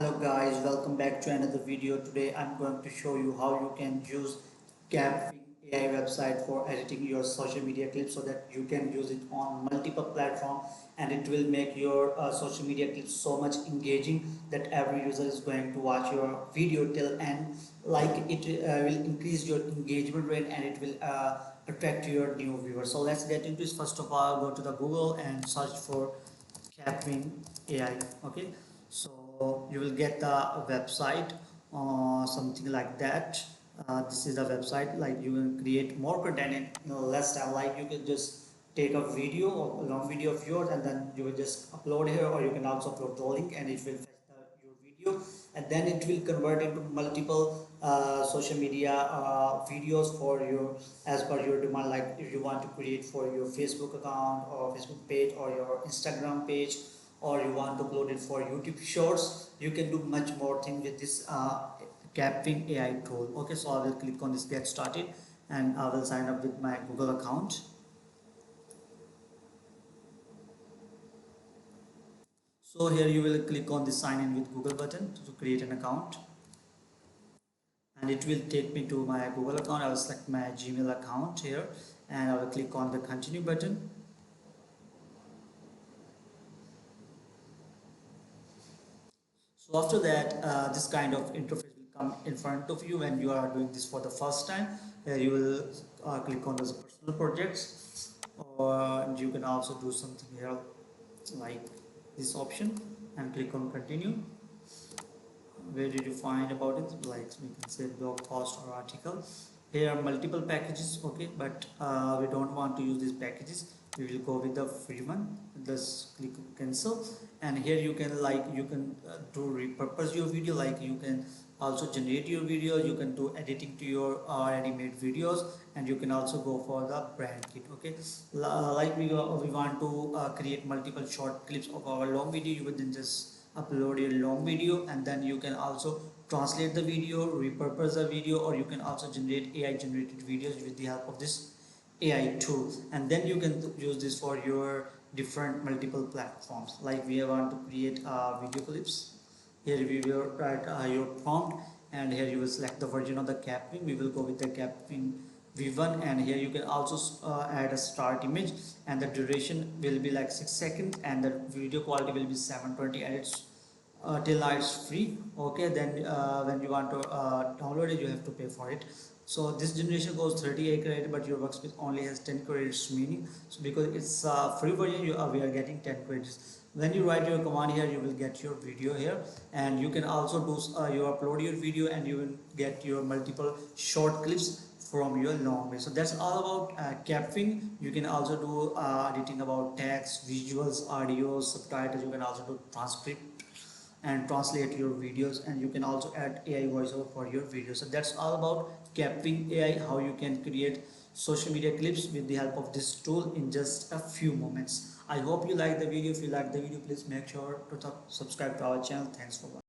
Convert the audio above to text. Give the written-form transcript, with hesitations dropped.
Hello guys, welcome back to another video. Today I'm going to show you how you can use Capwing AI website for editing your social media clips so that you can use it on multiple platforms and it will make your social media clips so much engaging that every user is going to watch your video till end. Like it will increase your engagement rate and it will attract your new viewers. So let's get into this. First of all, go to the Google and search for Capwing AI. Okay, so you will get the website or something like that. This is the website. Like you will create more content in less time. Like you can just take a video or a long video of yours and then you will just upload here, or you can also upload the link and it will fetch your video, and then it will convert into multiple social media videos for your as per your demand. Like if you want to create for your Facebook account or Facebook page or your Instagram page, or you want to upload it for YouTube shorts, you can do much more thing with this Capwing AI tool. Okay, so I will click on this get started and I will sign up with my Google account. So here you will click on the sign in with Google button to create an account, and it will take me to my Google account. I will select my Gmail account here and I will click on the continue button. So after that, this kind of interface will come in front of you when you are doing this for the first time. Here you will click on the personal projects, or you can also do something here like this option and click on continue. Where did you find about it? Like we can say blog post or article. Here are multiple packages, okay, but we don't want to use these packages. We will go with the free one. Just click on cancel, and here you can do repurpose your video. Like you can also generate your video, you can do editing to your already made videos, and you can also go for the brand kit. Okay, like we want to create multiple short clips of our long video. You would then just upload your long video, and then you can also translate the video, repurpose the video, or you can also generate AI generated videos with the help of this AI tool, and then you can use this for your different multiple platforms. Like we want to create video clips. Here we will write your prompt, and here you will select the version of the Capwing. We will go with the Capwing V1, and here you can also add a start image, and the duration will be like 6 seconds, and the video quality will be 720, and it's till now it's free. Okay, then when you want to download it, you have to pay for it. So this generation goes 38 credit, but your workspace only has 10 credits, meaning so because it's free version, we are getting 10 credits. When you write your command here, you will get your video here, and you can also do you upload your video and you will get your multiple short clips from your long way. So that's all about Capwing. You can also do editing about text, visuals, audio, subtitles. You can also do transcript and translate your videos, and you can also add AI voiceover for your videos. So that's all about Capwing AI, how you can create social media clips with the help of this tool in just a few moments. I hope you like the video. If you like the video, please make sure to subscribe to our channel. Thanks for watching.